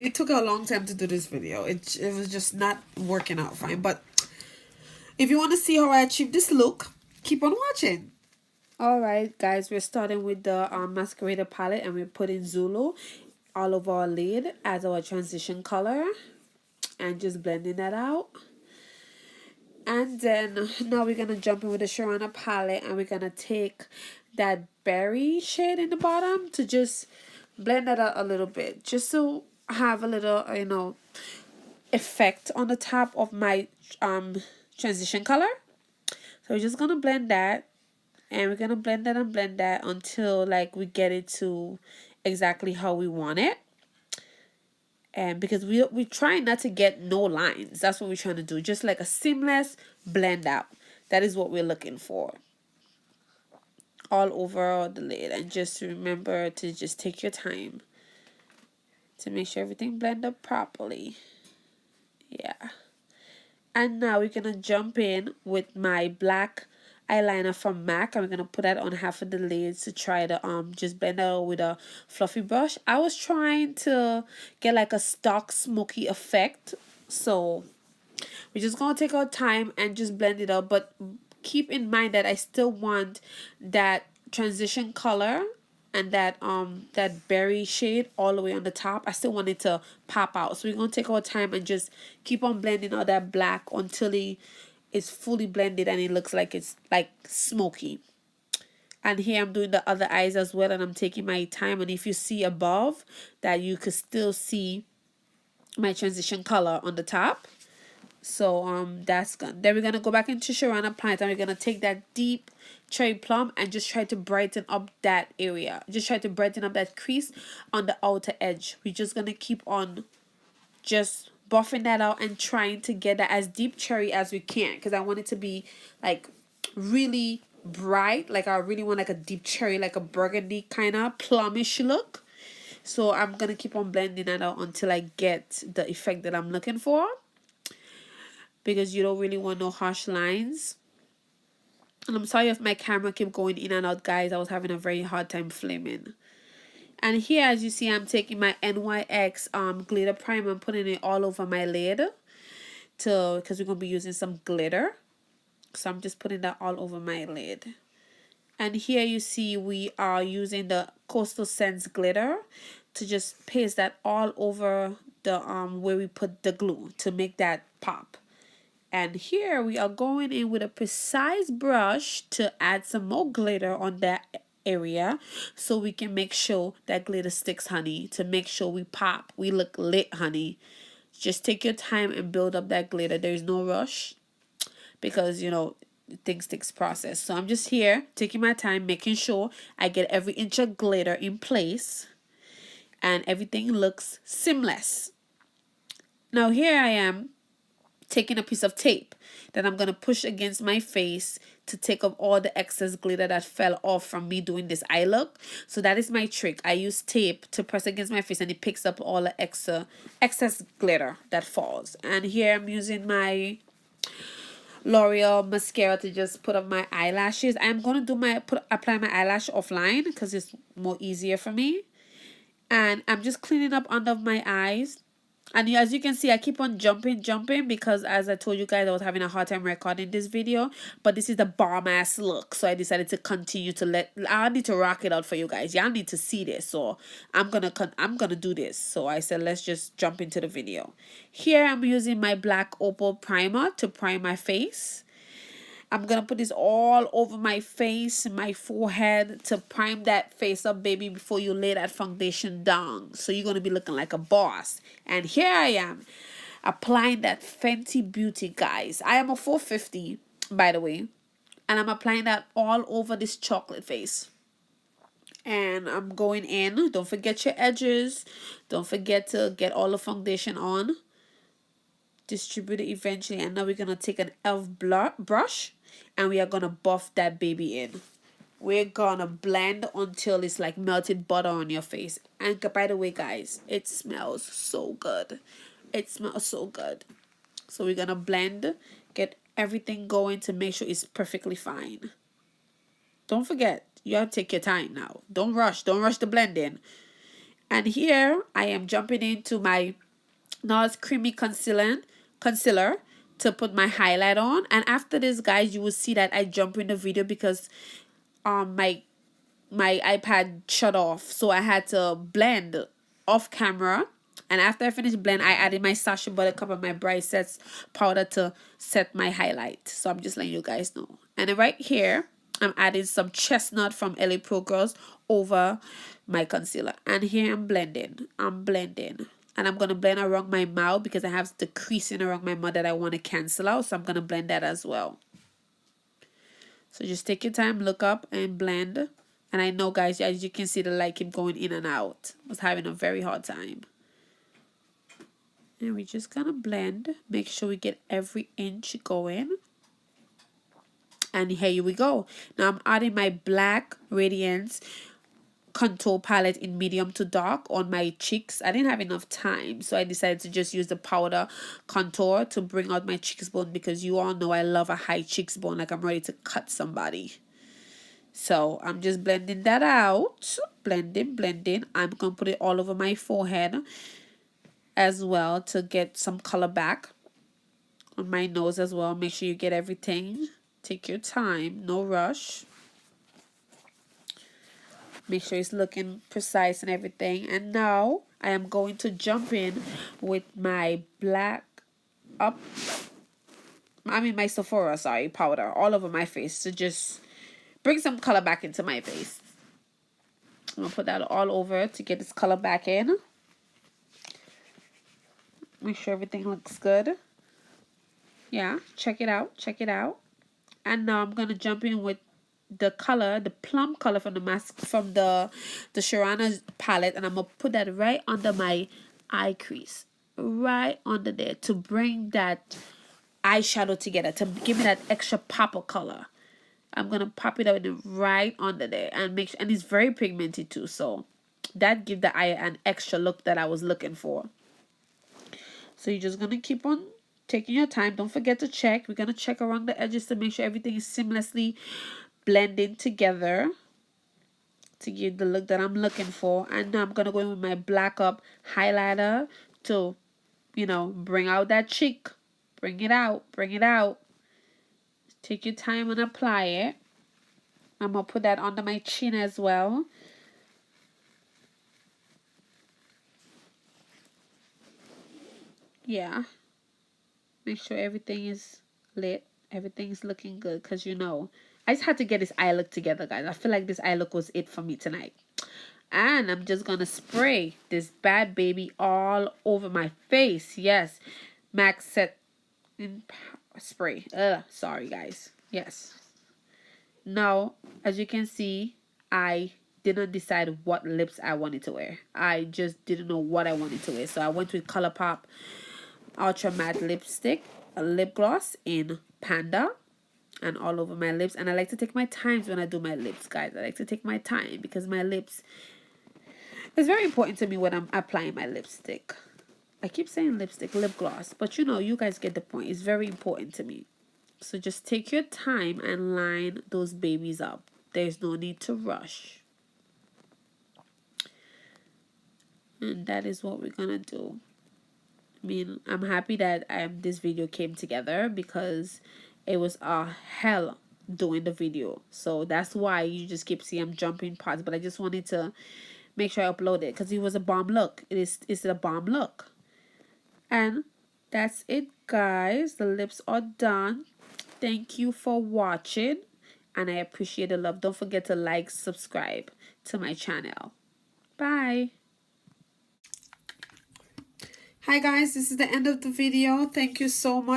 It took a long time to do this video. It was just not working out fine. But if you want to see how I achieved this look, keep on watching. Alright guys, we're starting with the masquerade palette, and we're putting Zulu all over our lid as our transition color and just blending that out. And then now we're gonna jump in with the Sharana palette, and we're gonna take that berry shade in the bottom to just blend that out a little bit, just to have a little, you know, effect on the top of my transition color. So we're just gonna blend that, and we're gonna blend that and blend that until like we get it to exactly how we want it. And because we try not to get no lines, that's what we're trying to do, just like a seamless blend out. That is what we're looking for all over the lid. And just remember to just take your time to make sure everything blend up properly. Yeah. And now we're gonna jump in with my black eyeliner from M.a.c, and we're gonna put that on half of the lids to try to just blend out with a fluffy brush. I was trying to get like a stock smoky effect, so we're just gonna take our time and just blend it out. But keep in mind that I still want that transition color and that berry shade all the way on the top. I still want it to pop out, so we're gonna take our time and just keep on blending out that black until it is fully blended and it looks like it's like smoky. And here I'm doing the other eyes as well, and I'm taking my time. And if you see above that, you could still see my transition color on the top. So that's good. Then we're gonna go back into Sharana palette, and we're gonna take that deep cherry plum and just try to brighten up that area. Just try to brighten up that crease on the outer edge. We're just gonna keep on just buffing that out and trying to get that as deep cherry as we can, because I want it to be like really bright. Like I really want like a deep cherry, like a burgundy kind of plumish look. So I'm gonna keep on blending that out until I get the effect that I'm looking for, because you don't really want no harsh lines. And I'm sorry if my camera keep going in and out, guys. I was having a very hard time filming. And here, as you see, I'm taking my NYX glitter primer and putting it all over my lid, because we're gonna be using some glitter. So I'm just putting that all over my lid. And here you see we are using the Coastal Scents glitter to just paste that all over the where we put the glue to make that pop. And here we are going in with a precise brush to add some more glitter on that area, so we can make sure that glitter sticks, honey, to make sure we pop, we look lit, honey. Just take your time and build up that glitter. There's no rush, because you know things takes process. So I'm just here taking my time, making sure I get every inch of glitter in place and everything looks seamless. Now here I am taking a piece of tape that I'm going to push against my face to take off all the excess glitter that fell off from me doing this eye look. So that is my trick. I use tape to press against my face, and it picks up all the excess glitter that falls. And here I'm using my L'Oreal mascara to just put up my eyelashes. I'm going to apply my eyelash offline because it's more easier for me. And I'm just cleaning up under my eyes. And as you can see, I keep on jumping because, as I told you guys, I was having a hard time recording this video. But this is the bomb ass look, so I decided to continue to I need to rock it out for you guys. Y'all need to see this, so I'm gonna do this. So I said let's just jump into the video. Here I'm using my black opal primer to prime my face. I'm gonna put this all over my face, my forehead, to prime that face up, baby, before you lay that foundation down. So you're gonna be looking like a boss. And here I am applying that Fenty Beauty, guys. I am a 450, by the way, and I'm applying that all over this chocolate face. And I'm going in. Don't forget your edges. Don't forget to get all the foundation on. Distribute it eventually. And now we're gonna take an e.l.f. brush, and we are gonna buff that baby in. We're gonna blend until it's like melted butter on your face. And by the way, guys, it smells so good. It smells so good. So we're gonna blend, get everything going to make sure it's perfectly fine. Don't forget, you have to take your time now. Don't rush the blending. And here I am jumping into my Nars Creamy Concealer to put my highlight on. And after this, guys, you will see that I jump in the video because my iPad shut off, so I had to blend off camera. And after I finished blend, I added my Sacha Buttercup and my Bright Sets powder to set my highlight. So I'm just letting you guys know. And then right here, I'm adding some chestnut from LA Pro Girls over my concealer. And here I'm blending. And I'm going to blend around my mouth because I have the creasing around my mouth that I want to cancel out. So I'm going to blend that as well. So just take your time, look up and blend. And I know, guys, as you can see, the light keep going in and out. I was having a very hard time. And we're just going to blend. Make sure we get every inch going. And here we go. Now I'm adding my Black Radiance contour palette in medium to dark on my cheeks. I didn't have enough time, so I decided to just use the powder contour to bring out my cheekbone, because you all know I love a high cheekbone, like I'm ready to cut somebody. So I'm just blending that out. Blending. I'm going to put it all over my forehead as well to get some color back. On my nose as well. Make sure you get everything. Take your time. No rush. Make sure it's looking precise and everything. And now I am going to jump in with my my Sephora, powder all over my face to just bring some color back into my face. I'm going to put that all over to get this color back in. Make sure everything looks good. Yeah, check it out. And now I'm going to jump in with the color, the plum color from the Sharana palette, and I'm gonna put that right under my eye crease, right under there, to bring that eyeshadow together, to give me that extra pop of color. I'm gonna pop it out right under there and make sure, and it's very pigmented too, so that give the eye an extra look that I was looking for. So you're just gonna keep on taking your time. Don't forget to check. We're gonna check around the edges to make sure everything is seamlessly blending together to give the look that I'm looking for. And now I'm gonna go in with my Black Up highlighter to, bring out that cheek. Bring it out. Take your time and apply it. I'm gonna put that under my chin as well. Yeah. Make sure everything is lit. Everything's looking good, because I just had to get this eye look together, guys. I feel like this eye look was it for me tonight. And I'm just going to spray this bad baby all over my face. Yes. M.a.c set in spray. Sorry, guys. Yes. Now, as you can see, I didn't decide what lips I wanted to wear. I just didn't know what I wanted to wear. So I went with Colourpop Ultra Matte Lipstick, a lip gloss in Panda, and all over my lips. And I like to take my time when I do my lips, guys. I like to take my time because my lips is very important to me when I'm applying my lipstick. I keep saying lipstick, lip gloss, but you guys get the point. It's very important to me. So just take your time and line those babies up. There's no need to rush. And that is what we're gonna do. I'm happy that this video came together, because it was a hell doing the video. So that's why you just keep seeing I'm jumping parts. But I just wanted to make sure I upload it because it was a bomb look. It's a bomb look. And that's it, guys. The lips are done. Thank you for watching. And I appreciate the love. Don't forget to like, subscribe to my channel. Bye. Hi guys, this is the end of the video. Thank you so much.